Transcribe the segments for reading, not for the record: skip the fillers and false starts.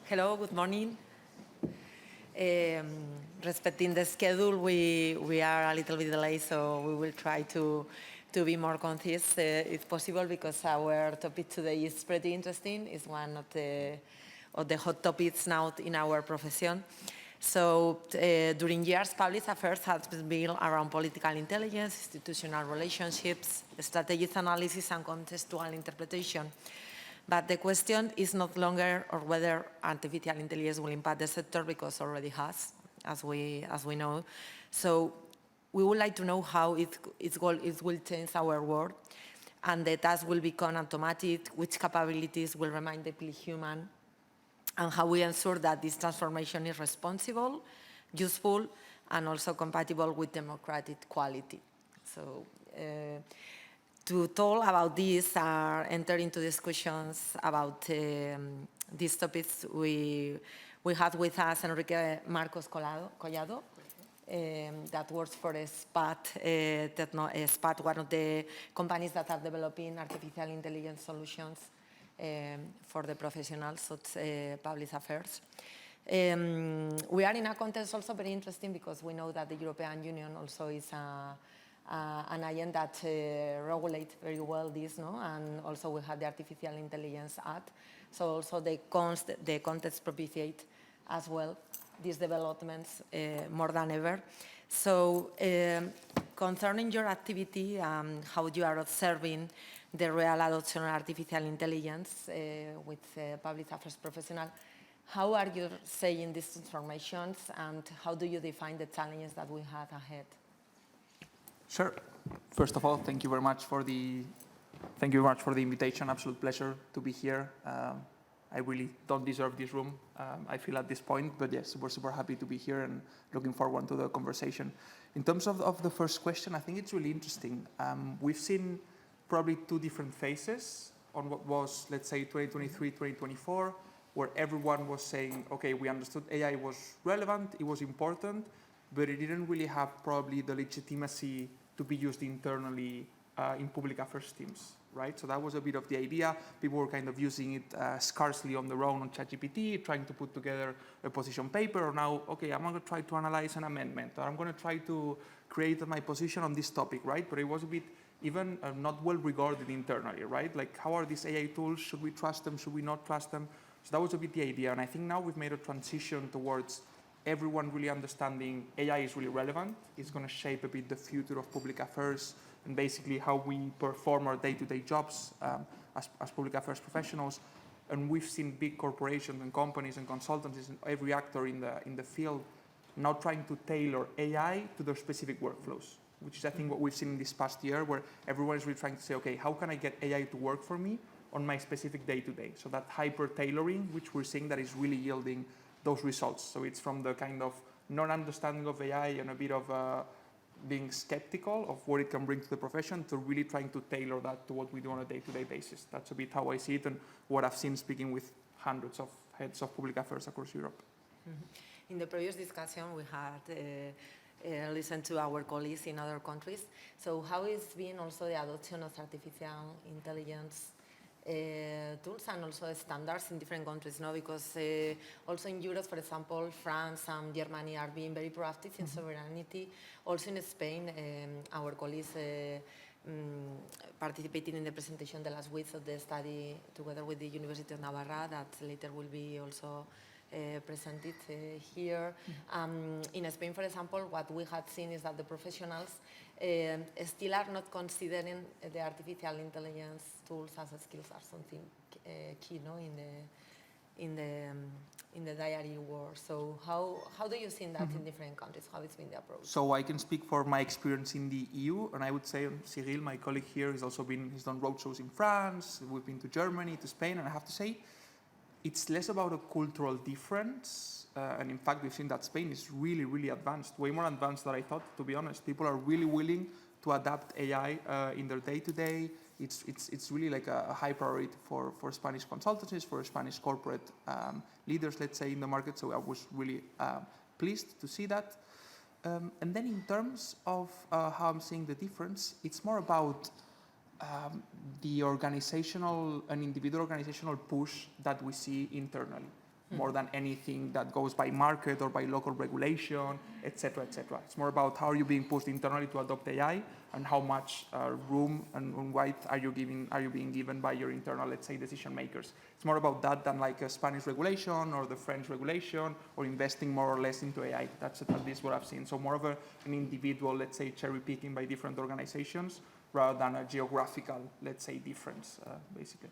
Hello, good morning. Respecting the schedule, we are a little bit delayed, so we will try to be more concise if possible, because our topic today is pretty interesting. It's one of the hot topics now in our profession. So during years, public affairs has been built around political intelligence, institutional relationships, strategic analysis, and contextual interpretation. But the question is not longer or whether artificial intelligence will impact the sector, because already has, as we know. So we would like to know how it will change our world, and the tasks will become automatic, which capabilities will remain deeply human, and how we ensure that this transformation is responsible, useful, and also compatible with democratic quality. So. To talk about this or enter into discussions about these topics, we have with us Enrique Collado, that works for Spaak, Spaak, one of the companies that are developing artificial intelligence solutions for the professionals of public affairs. We are in a context also very interesting, because we know that the European Union also is an agent that regulates very well this, no? And also we have the Artificial Intelligence Act. So also the context propitiate as well these developments more than ever. So concerning your activity, how you are observing the real adoption of artificial intelligence with public affairs professionals, how are you seeing these transformations, and how do you define the challenges that we have ahead? Sure. First of all, thank you very much for the invitation. Absolute pleasure to be here. I really don't deserve this room, I feel at this point, but yes, we're super happy to be here and looking forward to the conversation. In terms of the first question, I think it's really interesting. We've seen probably two different phases on what was, let's say, 2023, 2024, where everyone was saying, okay, we understood AI was relevant, it was important, but it didn't really have probably the legitimacy to be used internally in public affairs teams, right? So that was a bit of the idea. People were kind of using it scarcely on their own on ChatGPT, trying to put together a position paper, or now, okay, I'm going to try to analyze an amendment, or I'm going to try to create my position on this topic, right? But it was a bit even not well regarded internally, right? Like, how are these AI tools? Should we trust them? Should we not trust them? So that was a bit the idea. And I think now we've made a transition towards everyone really understanding AI is really relevant. It's going to shape a bit the future of public affairs and basically how we perform our day-to-day jobs as public affairs professionals. And we've seen big corporations and companies and consultancies and every actor in the field now trying to tailor AI to their specific workflows, which is, I think, what we've seen in this past year, where everyone is really trying to say, okay, how can I get AI to work for me on my specific day-to-day? So that hyper-tailoring, which we're seeing that is really yielding those results. So it's from the kind of non-understanding of AI and a bit of being skeptical of what it can bring to the profession, to really trying to tailor that to what we do on a day-to-day basis. That's a bit how I see it and what I've seen speaking with hundreds of heads of public affairs across Europe. Mm-hmm. In the previous discussion, we had listened to our colleagues in other countries. So how is being also the adoption of artificial intelligence tools and also standards in different countries, no? Because also in Europe, for example, France and Germany are being very proactive in sovereignty. Also in Spain, our colleagues participated in the presentation the last week of the study together with the University of Navarra that later will be also presented here. In Spain, for example, what we had seen is that the professionals still are not considering the artificial intelligence tools as skills are something key, no, in the diary war. So how do you see that in different countries? How it's been the approach? So I can speak for my experience in the EU, and I would say Cyril, my colleague here, he's done roadshows in France. We've been to Germany, to Spain, and I have to say, it's less about a cultural difference, and in fact, we've seen that Spain is really, really advanced, way more advanced than I thought, to be honest. People are really willing to adapt AI in their day-to-day. It's really like a high priority for Spanish consultancies, for Spanish corporate leaders, let's say, in the market, so I was really pleased to see that. And then in terms of how I'm seeing the difference, it's more about the organizational and individual organizational push that we see internally. more than anything that goes by market or by local regulation, etc., etc. It's more about how are you being pushed internally to adopt AI, and how much room and weight are you being given by your internal, let's say, decision makers. It's more about that than like a Spanish regulation or the French regulation, or investing more or less into AI. That's at least what I've seen. So more of an individual, let's say, cherry picking by different organizations, rather than a geographical, let's say, difference, basically.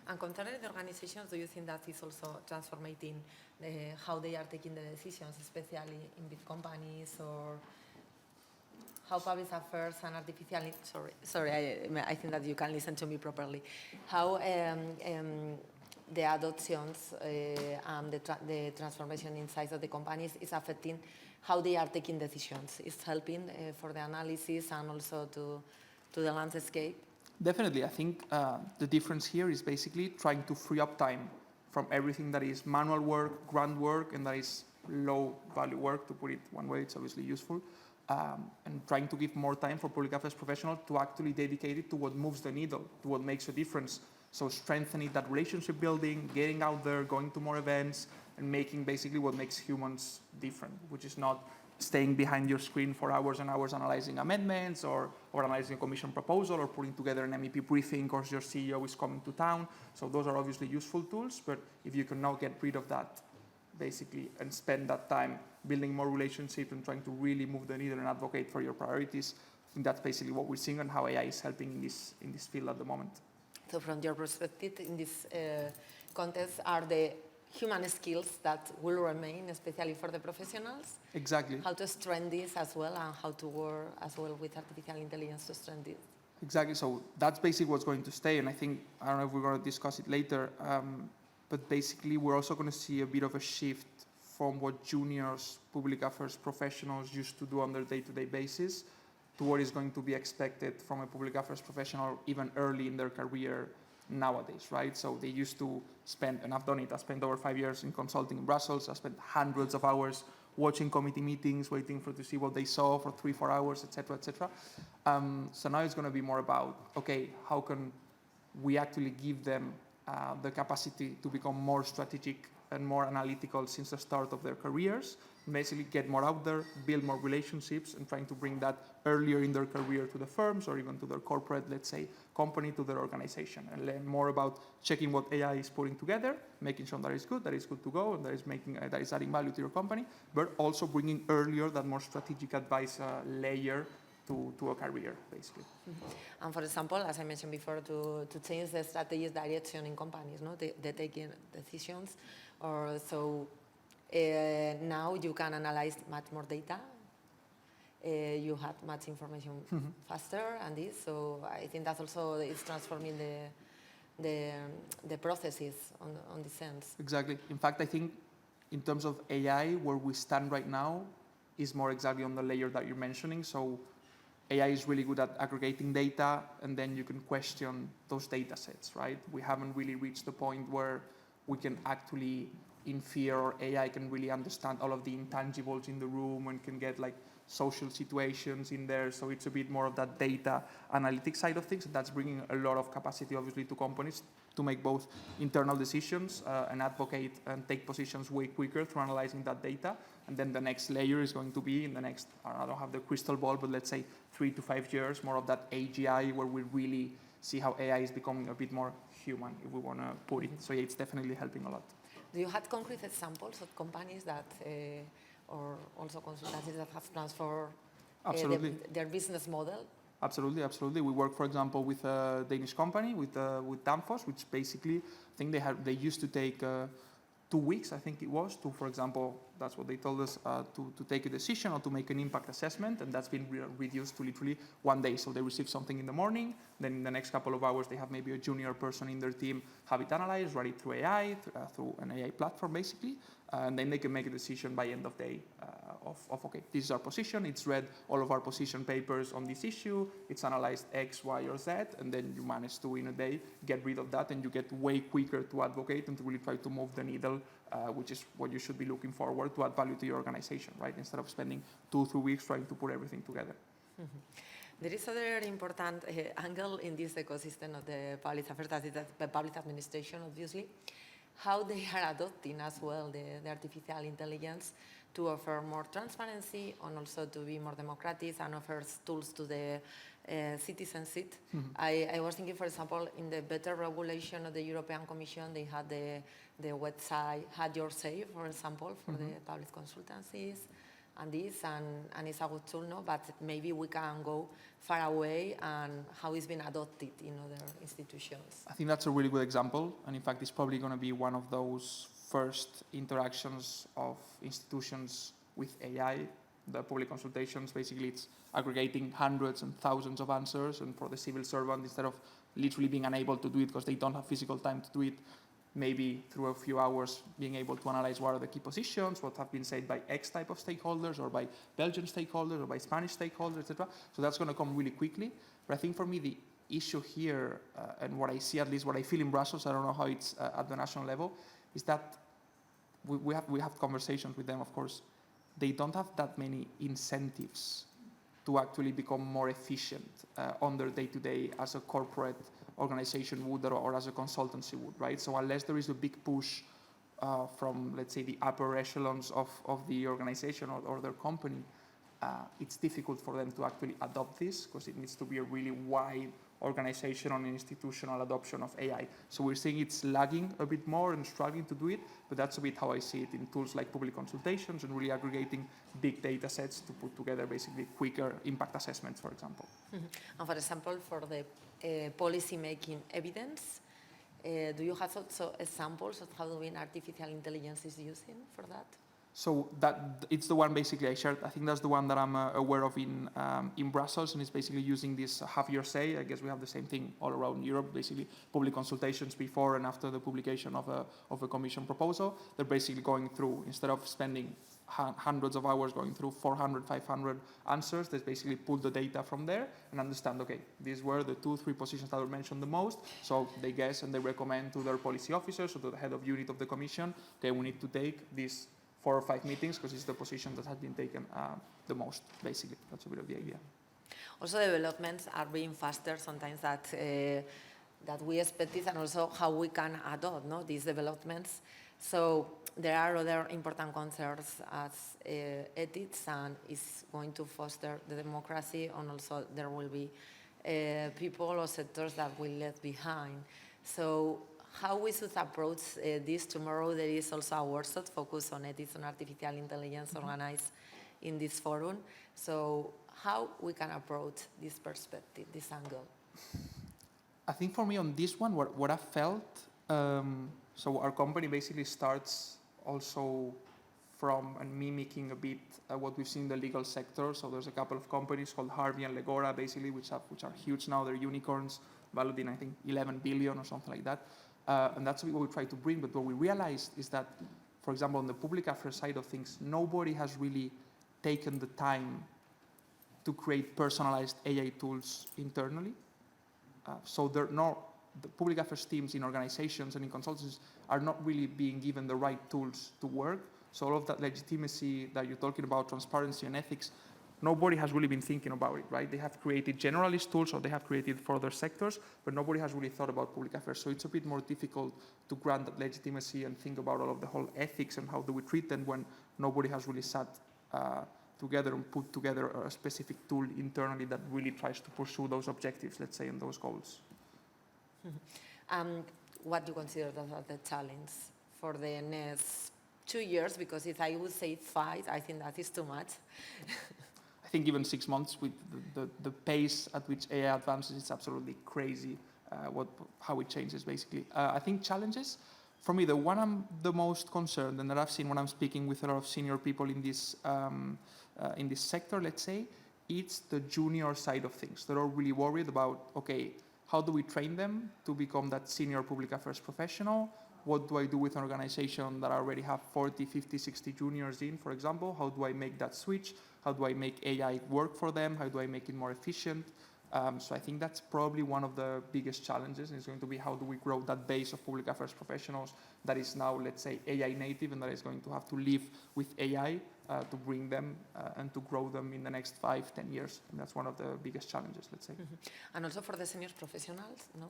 And contrary the organizations, do you think that is also transforming how they are taking the decisions, especially in big companies, or how public affairs and artificial, I think that you can listen to me properly. How the adoptions and the transformation inside of the companies is affecting how they are taking decisions. It's helping for the analysis and also to the landscape. Definitely. I think the difference here is basically trying to free up time from everything that is manual work, grunt work, and that is low value work, to put it one way. It's obviously useful. And trying to give more time for public affairs professionals to actually dedicate it to what moves the needle, to what makes a difference. So strengthening that relationship building, getting out there, going to more events, and making basically what makes humans different, which is not staying behind your screen for hours and hours analyzing amendments or analyzing a commission proposal or putting together an MEP briefing because your CEO is coming to town. So those are obviously useful tools, but if you can now get rid of that basically and spend that time building more relationships and trying to really move the needle and advocate for your priorities, I think that's basically what we're seeing and how AI is helping in this field at the moment. So from your perspective in this context, are the human skills that will remain, especially for the professionals? Exactly. How to strengthen this as well, and how to work as well with artificial intelligence to strengthen this? Exactly. So that's basically what's going to stay. And I think, I don't know if we're going to discuss it later, but basically we're also going to see a bit of a shift from what juniors, public affairs professionals used to do on their day-to-day basis to what is going to be expected from a public affairs professional even early in their career nowadays, right? So they used to spend, and I've done it, I spent over 5 years in consulting in Brussels. I spent hundreds of hours watching committee meetings, waiting to see what they saw for 3-4 hours, etc., etc. So now it's going to be more about, okay, how can we actually give them the capacity to become more strategic and more analytical since the start of their careers, basically get more out there, build more relationships, and trying to bring that earlier in their career to the firms or even to their corporate, let's say, company, to their organization, and learn more about checking what AI is putting together, making sure that it's good to go, and that is adding value to your company, but also bringing earlier that more strategic advice layer to a career, basically. Mm-hmm. And for example, as I mentioned before, to change the strategic direction in companies, no, they taking decisions, or so now you can analyze much more data. You have much information faster, and this. So I think that also is transforming the processes on this sense. Exactly. In fact, I think in terms of AI, where we stand right now is more exactly on the layer that you're mentioning. So AI is really good at aggregating data, and then you can question those data sets, right? We haven't really reached the point where we can actually infer, or AI can really understand all of the intangibles in the room and can get like social situations in there. So it's a bit more of that data analytics side of things. That's bringing a lot of capacity, obviously, to companies to make both internal decisions and advocate and take positions way quicker through analyzing that data. And then the next layer is going to be in the next, I don't have the crystal ball, but let's say 3 to 5 years, more of that AGI, where we really see how AI is becoming a bit more human, if we want to put it. So yeah, it's definitely helping a lot. Do you have concrete examples of companies that, or also consultancies that have transformed their business model? Absolutely, absolutely. We work, for example, with a Danish company, with Danfoss, which basically, I think they used to take 2 weeks, I think it was, to, for example, that's what they told us, to take a decision or to make an impact assessment, and that's been reduced to literally 1 day. So they receive something in the morning, then in the next couple of hours they have maybe a junior person in their team have it analyzed, run it through AI, through an AI platform basically, and then they can make a decision by end of day of okay, this is our position, it's read all of our position papers on this issue, it's analyzed X, Y, or Z, and then you manage to, in a day, get rid of that, and you get way quicker to advocate and to really try to move the needle, which is what you should be looking forward to add value to your organization, right? Instead of spending 2-3 weeks trying to put everything together. Mm-hmm. There is other important angle in this ecosystem of the public affairs, that is the public administration, obviously. how they are adopting as well the artificial intelligence to offer more transparency and also to be more democratic and offer tools to the citizens. I was thinking, for example, in the better regulation of the European Commission, they had the website Had Your Say, for example, for the public consultancies and this, and it's a good tool, no? But maybe we can go far away and how it's been adopted in other institutions. I think that's a really good example, and in fact, it's probably going to be one of those first interactions of institutions with AI. The public consultations, basically, it's aggregating hundreds and thousands of answers, and for the civil servant, instead of literally being unable to do it because they don't have physical time to do it, maybe through a few hours being able to analyze what are the key positions, what have been said by X type of stakeholders, or by Belgian stakeholders, or by Spanish stakeholders, etc. So that's going to come really quickly. But I think for me, the issue here, and what I see, at least what I feel in Brussels, I don't know how it's at the national level, is that we have conversations with them, of course. They don't have that many incentives to actually become more efficient on their day-to-day as a corporate organization would, or as a consultancy would, right? So unless there is a big push from, let's say, the upper echelons of the organization or their company, it's difficult for them to actually adopt this, because it needs to be a really wide organizational and institutional adoption of AI. So we're seeing it's lagging a bit more and struggling to do it, but that's a bit how I see it in tools like public consultations and really aggregating big data sets to put together basically quicker impact assessments, for example. And for example, for the policy making evidence, do you have also examples of how doing artificial intelligence is using for that? So that it's the one basically I shared. I think that's the one that I'm aware of in Brussels, and it's basically using this Have Your Say. I guess we have the same thing all around Europe. Basically, public consultations before and after the publication of a commission proposal. They're basically going through, instead of spending hundreds of hours going through 400, 500 answers, they basically pull the data from there and understand, okay, these were the 2-3 positions that were mentioned the most. So they guess and they recommend to their policy officers or to the head of unit of the commission, okay, we need to take these 4 or 5 meetings because it's the position that has been taken the most, basically. That's a bit of the idea. Also, developments are being faster sometimes that we expected, and also how we can adopt these developments. So there are other important concerns as ethics, and it's going to foster the democracy, and also there will be people or sectors that will left behind. So how we should approach this tomorrow? There is also a workshop focused on ethics and artificial intelligence organized in this forum. So how we can approach this perspective, this angle? I think for me on this one, what I felt, so our company basically starts also from and mimicking a bit what we've seen in the legal sector. So there's a couple of companies called Harvey and Legora, basically, which are huge now. They're unicorns, valued in, I think, 11 billion or something like that. And that's what we try to bring. But what we realized is that, for example, on the public affairs side of things, nobody has really taken the time to create personalized AI tools internally. So the public affairs teams in organizations and in consultancies are not really being given the right tools to work. So all of that legitimacy that you're talking about, transparency and ethics, nobody has really been thinking about it, right? They have created generalist tools, or they have created for other sectors, but nobody has really thought about public affairs. So it's a bit more difficult to grant that legitimacy and think about all of the whole ethics and how do we treat them when nobody has really sat together and put together a specific tool internally that really tries to pursue those objectives, let's say, and those goals. What do you consider as the challenge for the next 2 years? Because if I would say 5, I think that is too much. I think even 6 months with the pace at which AI advances, it's absolutely crazy how it changes, basically. I think challenges, for me, the one I'm the most concerned and that I've seen when I'm speaking with a lot of senior people in this sector, let's say, it's the junior side of things. They're all really worried about, okay, how do we train them to become that senior public affairs professional? What do I do with an organization that I already have 40, 50, 60 juniors in, for example? How do I make that switch? How do I make AI work for them? How do I make it more efficient? So I think that's probably one of the biggest challenges. Is going to be how do we grow that base of public affairs professionals that is now, let's say, AI native and that is going to have to live with AI to bring them and to grow them in the next 5-10 years. And that's one of the biggest challenges, let's say. And also for the senior professionals, no?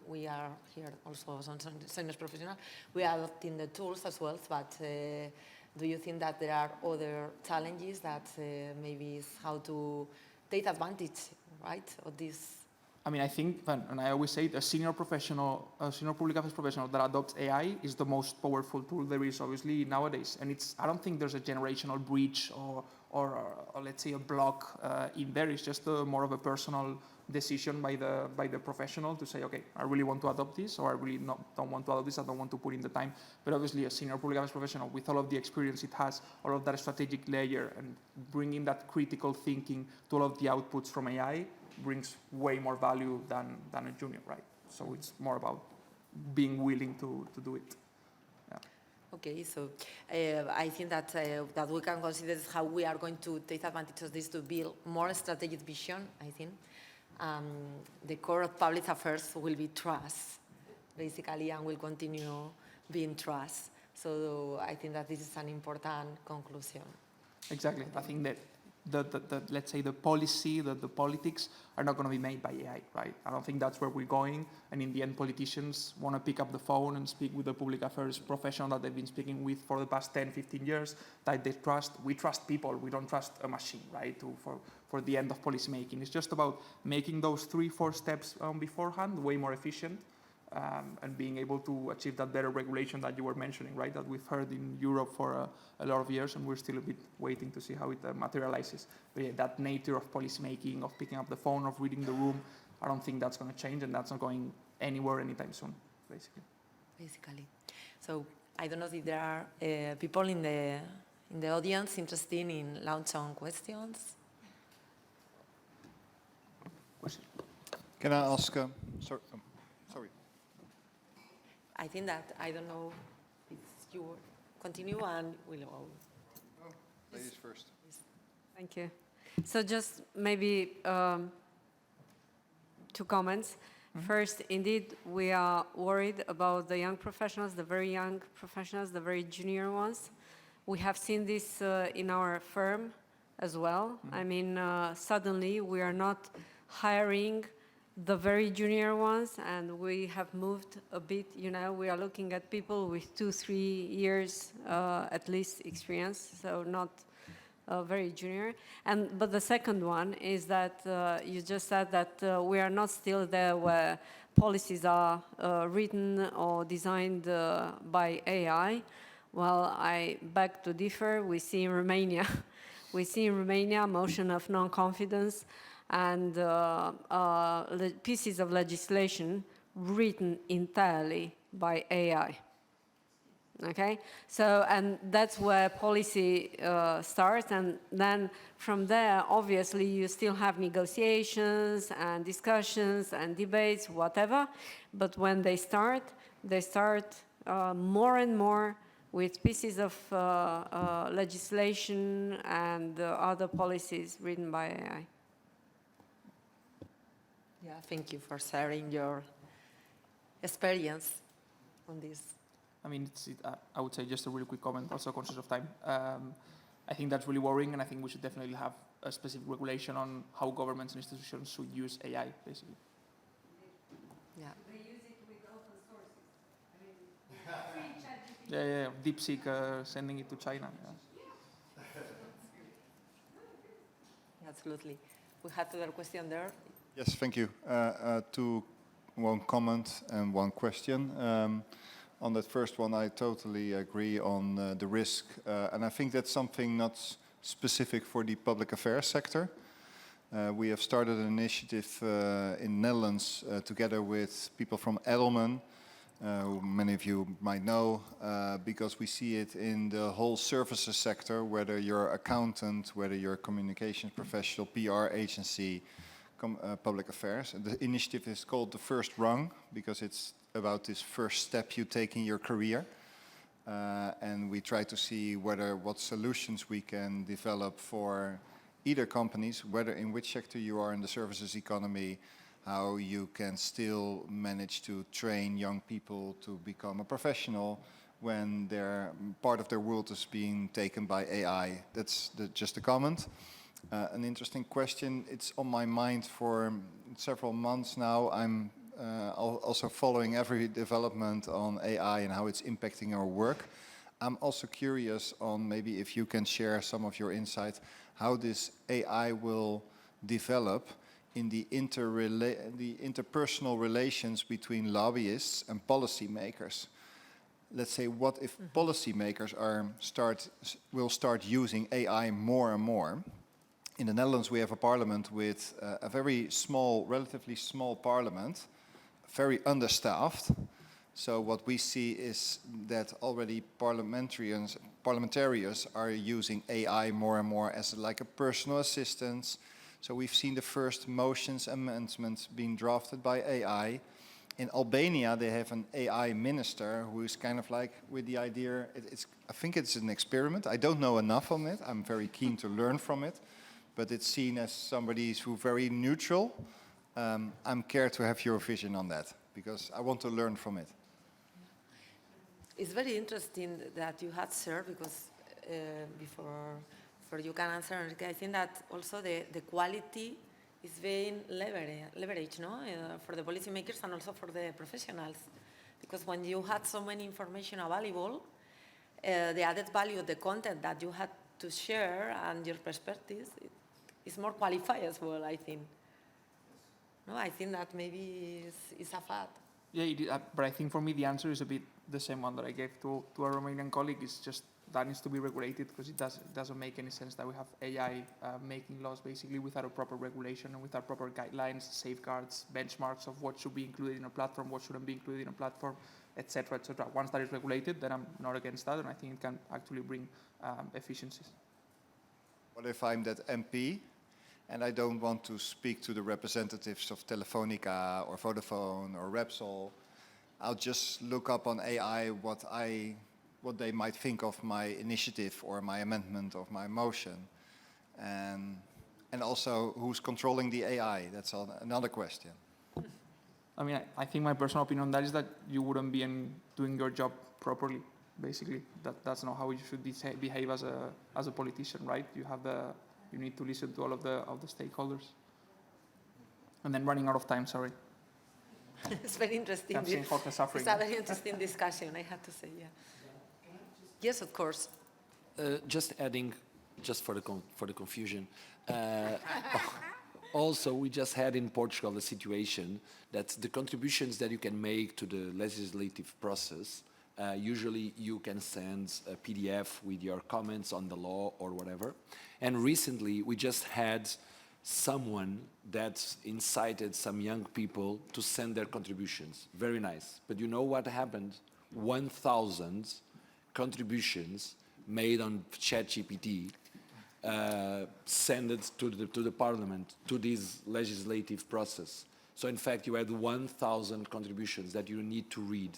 We are here also some senior professionals. We are adopting the tools as well, but do you think that there are other challenges that maybe is how to take advantage, right, of this? I mean, I think, and I always say, a senior professional, a senior public affairs professional that adopts AI is the most powerful tool there is, obviously, nowadays. And I don't think there's a generational breach or let's say, a block in there. It's just more of a personal decision by the professional to say, okay, I really want to adopt this, or I really don't want to adopt this. I don't want to put in the time. But obviously, a senior public affairs professional, with all of the experience it has, all of that strategic layer, and bringing that critical thinking to all of the outputs from AI, brings way more value than a junior, right? So it's more about being willing to do it. Yeah. Okay, so I think that we can consider how we are going to take advantage of this to build more strategic vision, I think. The core of public affairs will be trust, basically, and will continue being trust. So I think that this is an important conclusion. Exactly. I think that let's say the policy, the politics are not going to be made by AI, right? I don't think that's where we're going. And in the end, politicians want to pick up the phone and speak with the public affairs professional that they've been speaking with for the past 10, 15 years, that they trust. We trust people. We don't trust a machine, right, for the end of policy making. It's just about making those 3-4 steps beforehand way more efficient. And being able to achieve that better regulation that you were mentioning, right, that we've heard in Europe for a lot of years, and we're still a bit waiting to see how it materializes. But yeah, that nature of policymaking, of picking up the phone, of reading the room, I don't think that's going to change, and that's not going anywhere anytime soon, basically. So I don't know if there are people in the audience interested in launch on questions. Can I ask? Sorry. I think that, I don't know if you continue and we'll go. Oh, ladies first. Thank you. So just maybe 2 comments. First, indeed, we are worried about the young professionals, the very young professionals, the very junior ones. We have seen this in our firm as well. I mean, suddenly we are not hiring the very junior ones, and we have moved a bit, we are looking at people with 2-3 years at least experience, so not very junior. But the second one is that you just said that we are not still there where policies are written or designed by AI. Well, I beg to differ. We see in Romania, a motion of non-confidence and pieces of legislation written entirely by AI. Okay, so, and that's where policy starts, and then from there, obviously, you still have negotiations and discussions and debates, whatever, but when they start more and more with pieces of legislation and other policies written by AI. Yeah, thank you for sharing your experience on this. I mean, I would say just a really quick comment, also conscious of time. I think that's really worrying, and I think we should definitely have a specific regulation on how governments and institutions should use AI, basically. Yeah. They use it with open sources. I mean, free chat. Yeah. DeepSeek sending it to China. Yeah. Absolutely. We had another question there. Yes, thank you. One comment and one question. On that first one, I totally agree on the risk. And I think that's something not specific for the public affairs sector. We have started an initiative in Netherlands together with people from Edelman, who many of you might know, because we see it in the whole services sector, whether you're accountant, whether you're a communications professional, PR agency, public affairs. And the initiative is called The First Rung, because it's about this first step you take in your career. And we try to see what solutions we can develop for either companies, whether in which sector you are in the services economy, how you can still manage to train young people to become a professional when part of their world is being taken by AI. That's just a comment. An interesting question. It's on my mind for several months now. I'm also following every development on AI and how it's impacting our work. I'm also curious on maybe if you can share some of your insight, how this AI will develop in the interpersonal relations between lobbyists and policymakers. Let's say, what if policymakers will start using AI more and more? In the Netherlands, we have a parliament with a very small, relatively small parliament, very understaffed. So what we see is that already parliamentarians are using AI more and more as like a personal assistant. So we've seen the first motions, amendments being drafted by AI. In Albania, they have an AI minister who is kind of like with the idea, I think it's an experiment. I don't know enough on it. I'm very keen to learn from it. But it's seen as somebody who's very neutral. I'm cared to have your vision on that, because I want to learn from it. It's very interesting that you had shared, because before you can answer, Enrique, I think that also the quality is being leveraged, no? For the policymakers and also for the professionals. Because when you had so many information available, the added value of the content that you had to share and your perspectives is more qualified as well, I think. No, I think that maybe is a fact. Yeah, but I think for me the answer is a bit the same one that I gave to our Romanian colleague. It's just that needs to be regulated, because it doesn't make any sense that we have AI making laws basically without a proper regulation and without proper guidelines, safeguards, benchmarks of what should be included in a platform, what shouldn't be included in a platform, etc., etc. Once that is regulated, then I'm not against that, and I think it can actually bring efficiencies. What if I'm that MP and I don't want to speak to the representatives of Telefonica or Vodafone or Repsol? I'll just look up on AI what they might think of my initiative or my amendment of my motion. And also, who's controlling the AI? That's another question. I mean, I think my personal opinion on that is that you wouldn't be doing your job properly, basically. That's not how you should behave as a politician, right? You need to listen to all of the stakeholders. And then running out of time, sorry. It's very interesting. I'm seeing Jorge suffering. It's a very interesting discussion, I have to say, yeah. Yes, of course. Just adding, just for the confusion. Also, we just had in Portugal the situation that the contributions that you can make to the legislative process, usually you can send a PDF with your comments on the law or whatever. And recently, we just had someone that incited some young people to send their contributions. Very nice. But you know what happened? 1,000 contributions made on ChatGPT sent it to the parliament, to this legislative process. So in fact, you had 1,000 contributions that you need to read.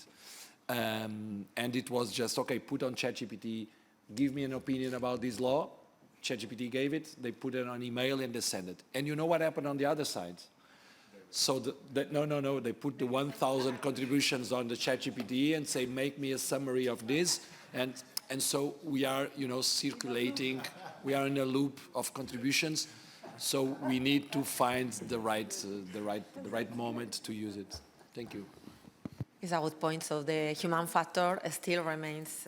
And it was just, okay, put on ChatGPT, give me an opinion about this law. ChatGPT gave it, they put it on email and they send it. And you know what happened on the other side? So no, they put the 1,000 contributions on the ChatGPT and say, make me a summary of this. And so we are, circulating. We are in a loop of contributions. So we need to find the right moment to use it. Thank you. It's a good point. So the human factor still remains,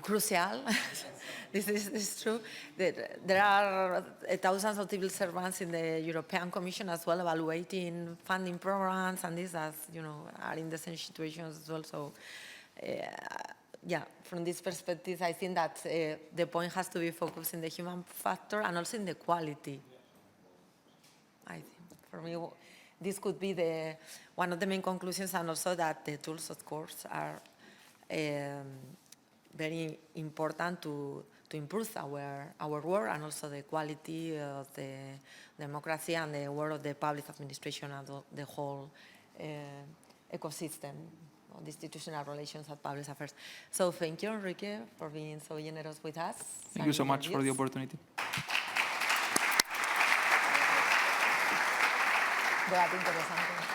crucial. This is true. There are thousands of civil servants in the European Commission as well, evaluating funding programs, and these, are in the same situations as well. So, from this perspective, I think that the point has to be focused in the human factor and also in the quality. I think, for me, this could be one of the main conclusions, and also that the tools, of course, are very important to improve our work and also the quality of the democracy and the work of the public administration and the whole ecosystem of the institutional relations and public affairs. So thank you, Enrique, for being so generous with us. Thank you so much for the opportunity. Debate interesante.